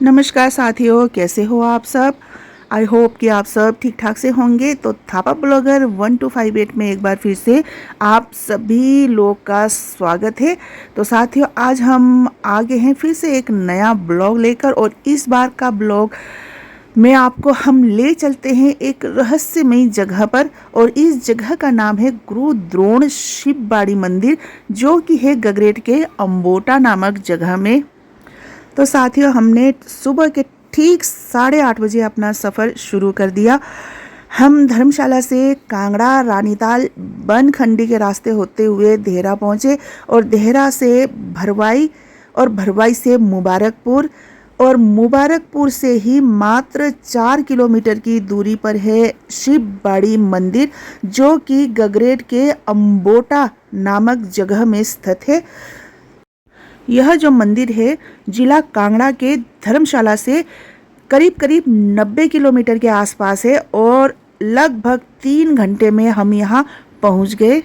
नमस्कार साथियों, कैसे हो आप सब। आई होप कि आप सब ठीक ठाक से होंगे। तो थापा ब्लॉगर 1258 में एक बार फिर से आप सभी लोग का स्वागत है। तो साथियों, आज हम आगे हैं फिर से एक नया ब्लॉग लेकर, और इस बार का ब्लॉग में आपको हम ले चलते हैं एक रहस्यमयी जगह पर। और इस जगह का नाम है गुरु द्रोण शिवबाड़ी मंदिर, जो कि है गगरेट के अम्बोटा नामक जगह में। तो साथियों, हमने सुबह के ठीक 8:30 बजे अपना सफ़र शुरू कर दिया। हम धर्मशाला से कांगड़ा रानीताल बनखंडी के रास्ते होते हुए देहरा पहुँचे, और देहरा से भरवाई, और भरवाई से मुबारकपुर, और मुबारकपुर से ही मात्र 4 किलोमीटर की दूरी पर है शिवबाड़ी मंदिर, जो कि गगरेट के अम्बोटा नामक जगह में स्थित है। यह जो मंदिर है जिला कांगड़ा के धर्मशाला से करीब करीब 90 किलोमीटर के आसपास है, और लगभग 3 घंटे में हम यहाँ पहुँच गए।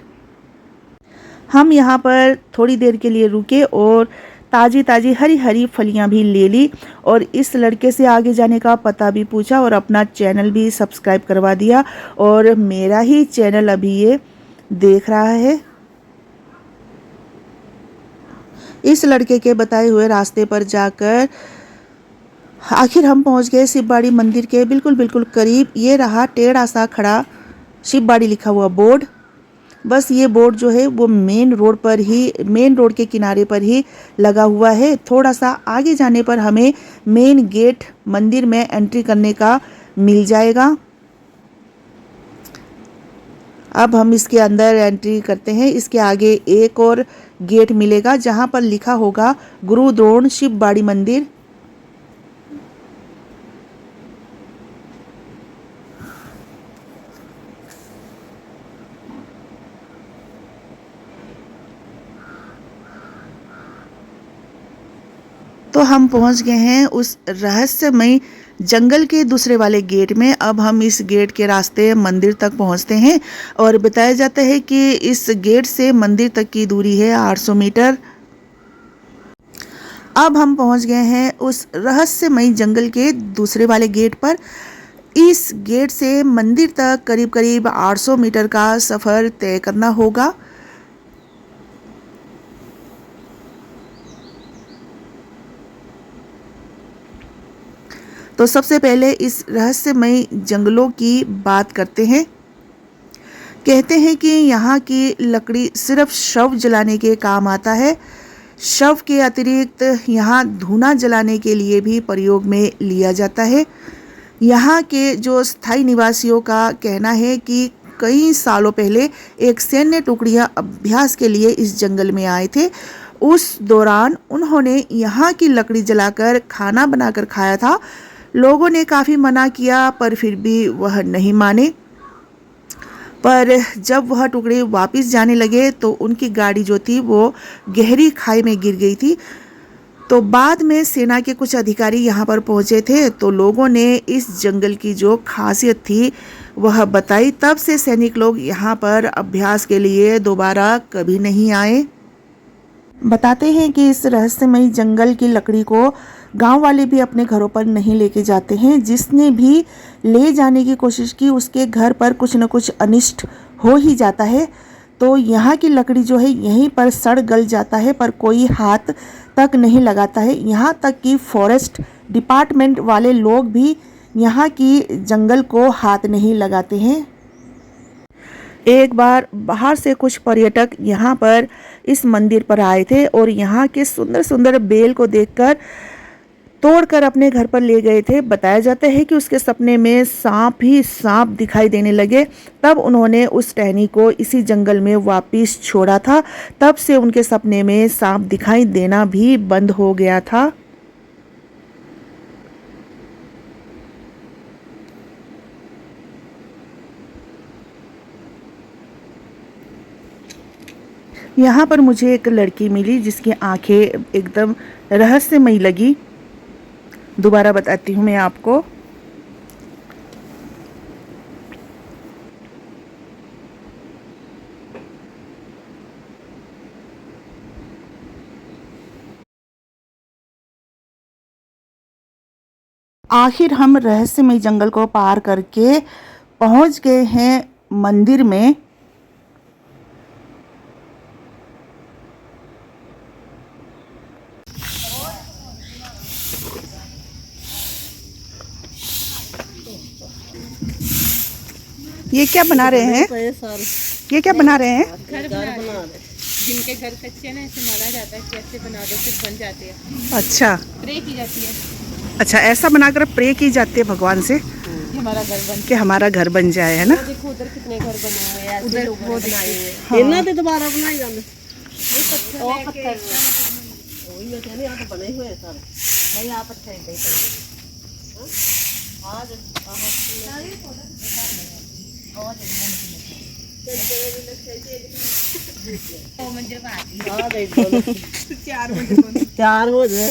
हम यहाँ पर थोड़ी देर के लिए रुके और ताज़ी ताज़ी हरी हरी फलियाँ भी ले ली, और इस लड़के से आगे जाने का पता भी पूछा, और अपना चैनल भी सब्सक्राइब करवा दिया। और मेरा ही चैनल अभी ये देख रहा है। इस लड़के के बताए हुए रास्ते पर जाकर आखिर हम पहुंच गए शिवबाड़ी मंदिर के बिल्कुल बिल्कुल करीब। ये रहा टेढ़ा सा खड़ा शिवबाड़ी लिखा हुआ बोर्ड। बस ये बोर्ड जो है वो मेन रोड पर ही, मेन रोड के किनारे पर ही लगा हुआ है। थोड़ा सा आगे जाने पर हमें मेन गेट मंदिर में एंट्री करने का मिल जाएगा। अब हम इसके अंदर एंट्री करते हैं। इसके आगे एक और गेट मिलेगा जहां पर लिखा होगा गुरु द्रोण शिवबाड़ी मंदिर। तो हम पहुंच गए हैं उस रहस्यमय जंगल के दूसरे वाले गेट में। अब हम इस गेट के रास्ते मंदिर तक पहुंचते हैं, और बताया जाता है कि इस गेट से मंदिर तक की दूरी है 800 मीटर। अब हम पहुंच गए हैं उस रहस्यमय जंगल के दूसरे वाले गेट पर। इस गेट से मंदिर तक करीब करीब 800 मीटर का सफ़र तय करना होगा। तो सबसे पहले इस रहस्यमय जंगलों की बात करते हैं। कहते हैं कि यहाँ की लकड़ी सिर्फ शव जलाने के काम आता है। शव के अतिरिक्त यहाँ धूना जलाने के लिए भी प्रयोग में लिया जाता है। यहाँ के जो स्थायी निवासियों का कहना है कि कई सालों पहले एक सैन्य टुकड़ियाँ अभ्यास के लिए इस जंगल में आए थे। उस दौरान उन्होंने यहाँ की लकड़ी जलाकर खाना बनाकर खाया था। लोगों ने काफ़ी मना किया, पर फिर भी वह नहीं माने। पर जब वह टुकड़े वापस जाने लगे तो उनकी गाड़ी जो थी वो गहरी खाई में गिर गई थी। तो बाद में सेना के कुछ अधिकारी यहाँ पर पहुँचे थे, तो लोगों ने इस जंगल की जो खासियत थी वह बताई। तब से सैनिक लोग यहाँ पर अभ्यास के लिए दोबारा कभी नहीं आए। बताते हैं कि इस रहस्यमयी जंगल की लकड़ी को गांव वाले भी अपने घरों पर नहीं लेके जाते हैं। जिसने भी ले जाने की कोशिश की उसके घर पर कुछ न कुछ अनिष्ट हो ही जाता है। तो यहाँ की लकड़ी जो है यहीं पर सड़ गल जाता है, पर कोई हाथ तक नहीं लगाता है। यहाँ तक कि फॉरेस्ट डिपार्टमेंट वाले लोग भी यहाँ की जंगल को हाथ नहीं लगाते हैं। एक बार बाहर से कुछ पर्यटक यहाँ पर इस मंदिर पर आए थे, और यहाँ के सुंदर सुंदर बेल को देखकर तोड़कर अपने घर पर ले गए थे। बताया जाता है कि उसके सपने में सांप ही सांप दिखाई देने लगे। तब उन्होंने उस टहनी को इसी जंगल में वापस छोड़ा था। तब से उनके सपने में सांप दिखाई देना भी बंद हो गया था। यहाँ पर मुझे एक लड़की मिली जिसकी आंखें एकदम रहस्यमयी लगी। दोबारा बताती हूँ मैं आपको। आखिर हम रहस्यमय जंगल को पार करके पहुंच गए हैं मंदिर में। ये क्या बना रहे हैं? ये क्या बना रहे हैं? घर बना रहे हैं। जिनके घर कच्चे हैं ना, ऐसे माना जाता है कि ऐसे बना दो फिर बन जाते हैं। अच्छा, प्रे की जाती है। अच्छा, ऐसा बनाकर प्रे की जाती है भगवान से कि हमारा घर बन कि हमारा घर बन जाए, है ना? देखो उधर कितने घर बने हुए हैं, उधर वो बनाए हुए हैं। हाँ। ਇਹਨਾਂ ਤੇ ਦੁਬਾਰਾ ਬਣਾਈ ਜਾਂਦੇ वो पत्थर ਉਹੀ ਮੈਂ ਕਹਿੰਦੀ ਆ ਤਾਂ ਬਣੇ ਹੋਏ ਆ ਸਾਰੇ नहीं, यहाँ पत्थर नहीं पड़े। ਆ ਦੇਖੋ ਤਿਆਰ ਹੋ ਜਾਏ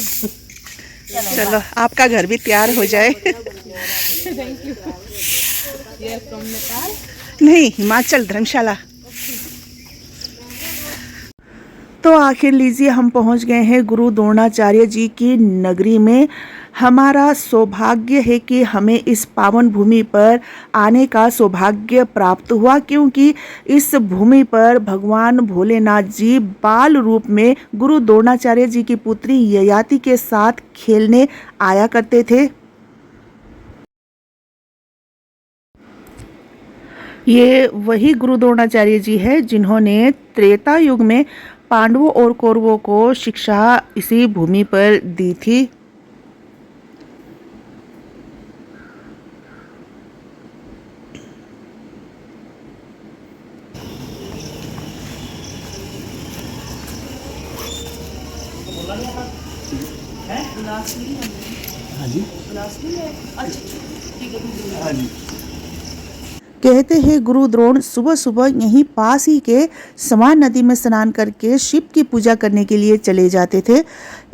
चलो, आपका घर भी तैयार हो जाए। ये from नेपाल। नहीं, हिमाचल, धर्मशाला। तो आखिर लीजिए हम पहुंच गए हैं गुरु द्रोणाचार्य जी की नगरी में। हमारा सौभाग्य है कि हमें इस पावन भूमि पर आने का सौभाग्य प्राप्त हुआ, क्योंकि इस भूमि पर भगवान भोलेनाथ जी बाल रूप में गुरु द्रोणाचार्य जी की पुत्री ययाति के साथ खेलने आया करते थे। ये वही गुरु द्रोणाचार्य जी है जिन्होंने त्रेता युग में पांडवों और कौरवों को शिक्षा इसी भूमि पर दी थी। कहते हैं गुरु द्रोण सुबह सुबह यहीं पास ही के समान नदी में स्नान करके शिव की पूजा करने के लिए चले जाते थे।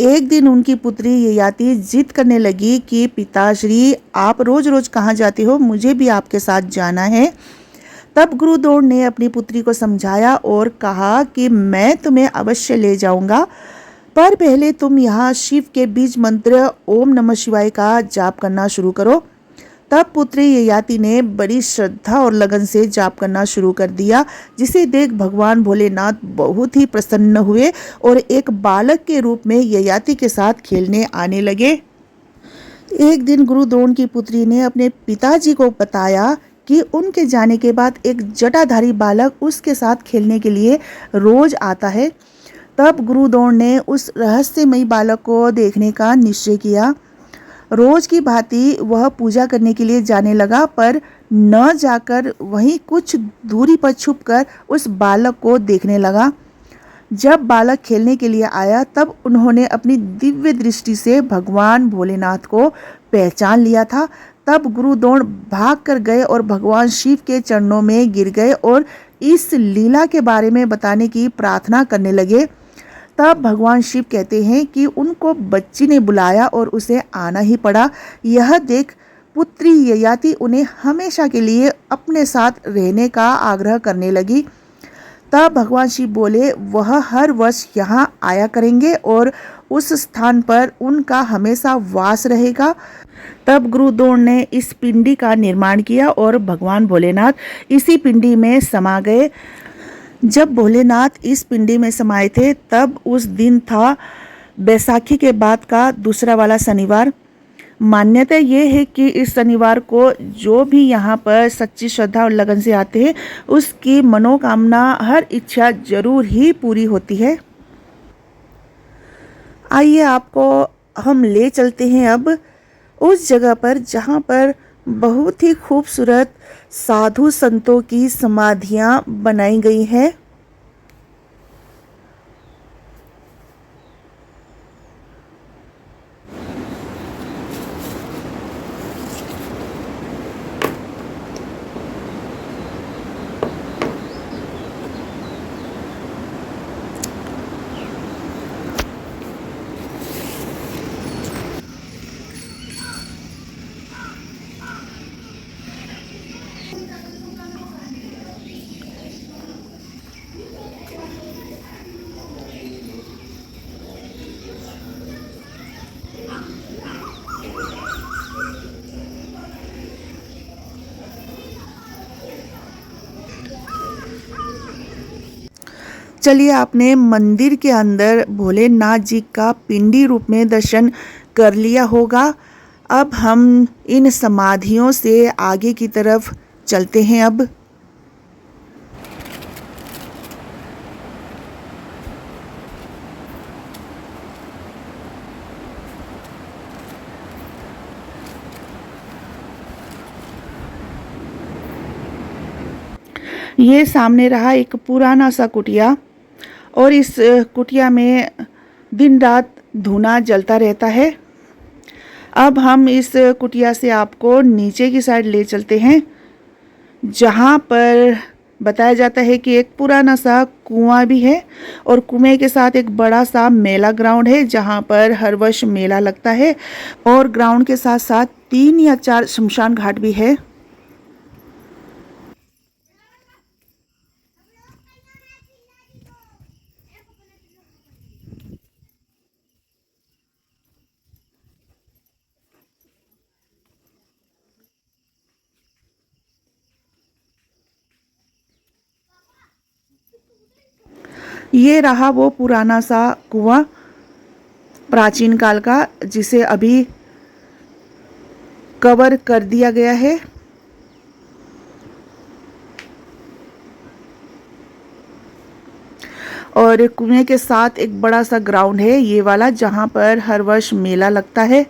एक दिन उनकी पुत्री ययाति जिद करने लगी कि पिताश्री, आप रोज रोज कहाँ जाते हो, मुझे भी आपके साथ जाना है। तब गुरु द्रोण ने अपनी पुत्री को समझाया और कहा कि मैं तुम्हें अवश्य ले जाऊंगा, पर पहले तुम यहाँ शिव के बीज मंत्र ओम नमः शिवाय का जाप करना शुरू करो। तब पुत्री ययाति ने बड़ी श्रद्धा और लगन से जाप करना शुरू कर दिया, जिसे देख भगवान भोलेनाथ बहुत ही प्रसन्न हुए और एक बालक के रूप में ययाति के साथ खेलने आने लगे। एक दिन गुरु द्रोण की पुत्री ने अपने पिताजी को बताया कि उनके जाने के बाद एक जटाधारी बालक उसके साथ खेलने के लिए रोज आता है। तब गुरु द्रोण ने उस रहस्यमयी बालक को देखने का निश्चय किया। रोज की भांति वह पूजा करने के लिए जाने लगा, पर न जाकर वहीं कुछ दूरी पर छुपकर उस बालक को देखने लगा। जब बालक खेलने के लिए आया तब उन्होंने अपनी दिव्य दृष्टि से भगवान भोलेनाथ को पहचान लिया था। तब गुरु द्रोण भाग कर गए और भगवान शिव के चरणों में गिर गए और इस लीला के बारे में बताने की प्रार्थना करने लगे। तब भगवान शिव कहते हैं कि उनको बच्ची ने बुलाया और उसे आना ही पड़ा। यह देख पुत्री ययाति उन्हें हमेशा के लिए अपने साथ रहने का आग्रह करने लगी। तब भगवान शिव बोले वह हर वर्ष यहाँ आया करेंगे और उस स्थान पर उनका हमेशा वास रहेगा। तब गुरु द्रोण ने इस पिंडी का निर्माण किया और भगवान भोलेनाथ इसी पिंडी में समा गए। जब भोलेनाथ इस पिंडी में समाये थे तब उस दिन था बैसाखी के बाद का दूसरा वाला शनिवार। मान्यता ये है कि इस शनिवार को जो भी यहाँ पर सच्ची श्रद्धा और लगन से आते हैं उसकी मनोकामना, हर इच्छा जरूर ही पूरी होती है। आइए आपको हम ले चलते हैं अब उस जगह पर जहाँ पर बहुत ही खूबसूरत साधु संतों की समाधियाँ बनाई गई हैं। चलिए, आपने मंदिर के अंदर भोलेनाथ जी का पिंडी रूप में दर्शन कर लिया होगा। अब हम इन समाधियों से आगे की तरफ चलते हैं। अब ये सामने रहा एक पुराना सा कुटिया, और इस कुटिया में दिन रात धुआं जलता रहता है। अब हम इस कुटिया से आपको नीचे की साइड ले चलते हैं, जहाँ पर बताया जाता है कि एक पुराना सा कुआं भी है, और कुएं के साथ एक बड़ा सा मेला ग्राउंड है, जहाँ पर हर वर्ष मेला लगता है। और ग्राउंड के साथ साथ 3 या 4 शमशान घाट भी है। ये रहा वो पुराना सा कुआं, प्राचीन काल का, जिसे अभी कवर कर दिया गया है। और कुएं के साथ एक बड़ा सा ग्राउंड है, ये वाला, जहां पर हर वर्ष मेला लगता है।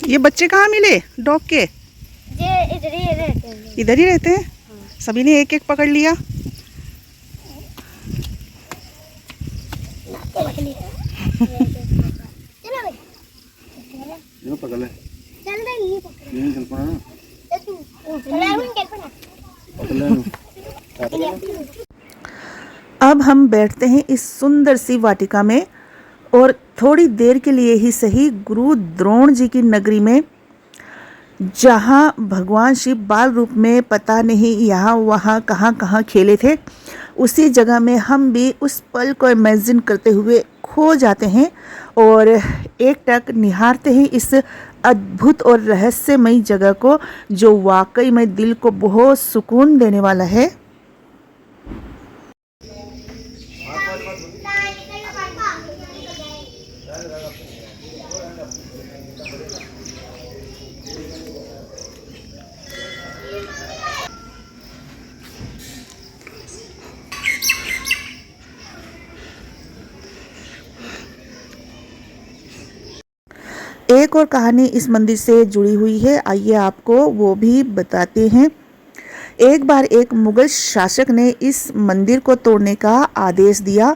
ये बच्चे कहाँ मिले डॉग के? ये इधर ही रहते हैं। इधर ही रहते हैं। सभी ने एक एक पकड़ लिया। अब हम बैठते हैं इस सुंदर सी वाटिका में, और थोड़ी देर के लिए ही सही गुरु द्रोण जी की नगरी में, जहाँ भगवान शिव बाल रूप में पता नहीं यहाँ वहाँ कहाँ कहाँ खेले थे, उसी जगह में हम भी उस पल को इमेजिन करते हुए खो जाते हैं और एकटक निहारते हैं इस अद्भुत और रहस्यमयी जगह को, जो वाकई में दिल को बहुत सुकून देने वाला है। एक और कहानी इस मंदिर से जुड़ी हुई है, आइए आपको वो भी बताते हैं। एक बार एक मुगल शासक ने इस मंदिर को तोड़ने का आदेश दिया,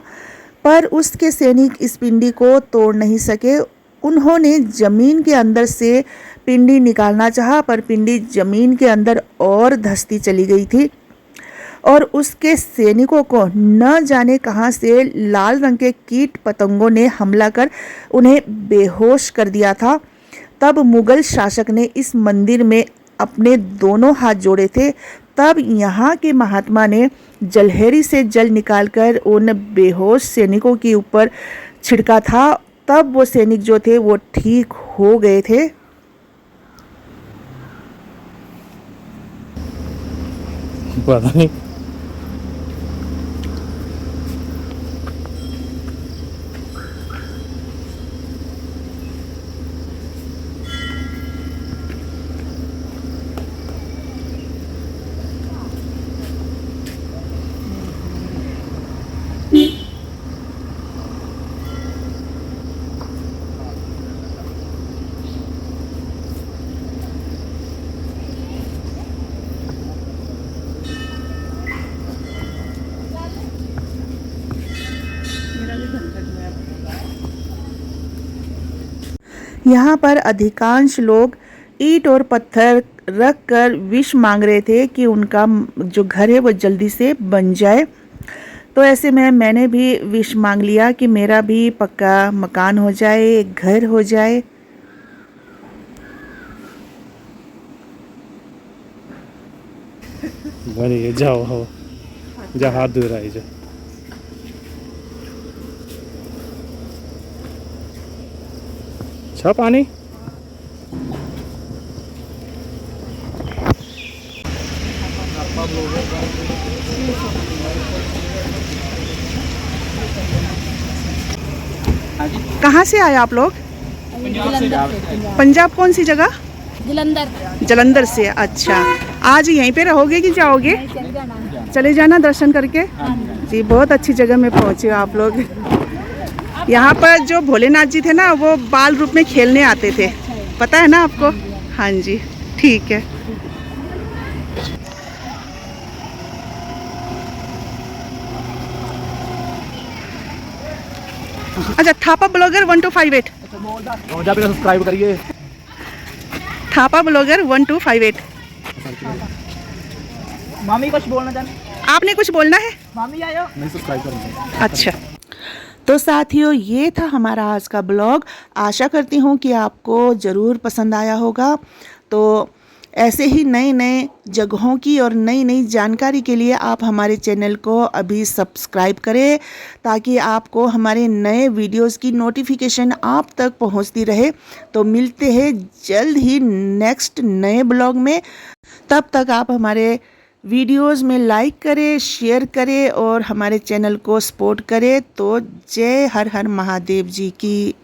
पर उसके सैनिक इस पिंडी को तोड़ नहीं सके। उन्होंने ज़मीन के अंदर से पिंडी निकालना चाहा, पर पिंडी ज़मीन के अंदर और धंसती चली गई थी, और उसके सैनिकों को न जाने कहां से लाल रंग के कीट पतंगों ने हमला कर उन्हें बेहोश कर दिया था। तब मुगल शासक ने इस मंदिर में अपने दोनों हाथ जोड़े थे। तब यहाँ के महात्मा ने जलहरी से जल निकालकर उन बेहोश सैनिकों के ऊपर छिड़का था। तब वो सैनिक जो थे वो ठीक हो गए थे। पता नहीं। यहाँ पर अधिकांश लोग ईंट और पत्थर रख कर विश मांग रहे थे कि उनका जो घर है वो जल्दी से बन जाए। तो ऐसे में मैंने भी विश मांग लिया कि मेरा भी पक्का मकान हो जाए, एक घर हो जाए। बनी जाओ हो जा, हाथ धो रहा है जा। अच्छा पानी कहाँ से आए आप लोग? पंजाब कौन सी जगह? जलंधर से। अच्छा, आज यहीं पे रहोगे कि जाओगे? चले जाना दर्शन करके। जी, बहुत अच्छी जगह में पहुँचे आप लोग। यहाँ पर जो भोलेनाथ जी थे ना, वो बाल रूप में खेलने आते थे, पता है ना आपको? हाँ जी, ठीक है। अच्छा, थापा ब्लॉगर 1258। सब्सक्राइब करिए। थापा ब्लॉगर 1258। मामी कुछ बोलना चाहते? आपने कुछ बोलना है? मामी आयो। नहीं सब्सक्राइब करूँगा। अच्छा, तो साथियों, ये था हमारा आज का ब्लॉग। आशा करती हूँ कि आपको ज़रूर पसंद आया होगा। तो ऐसे ही नए नए जगहों की और नई नई जानकारी के लिए आप हमारे चैनल को अभी सब्सक्राइब करें, ताकि आपको हमारे नए वीडियोस की नोटिफिकेशन आप तक पहुंचती रहे। तो मिलते हैं जल्द ही नेक्स्ट नए ब्लॉग में। तब तक आप हमारे वीडियोस में लाइक करें, शेयर करें और हमारे चैनल को सपोर्ट करें। तो जय हर हर महादेव जी की।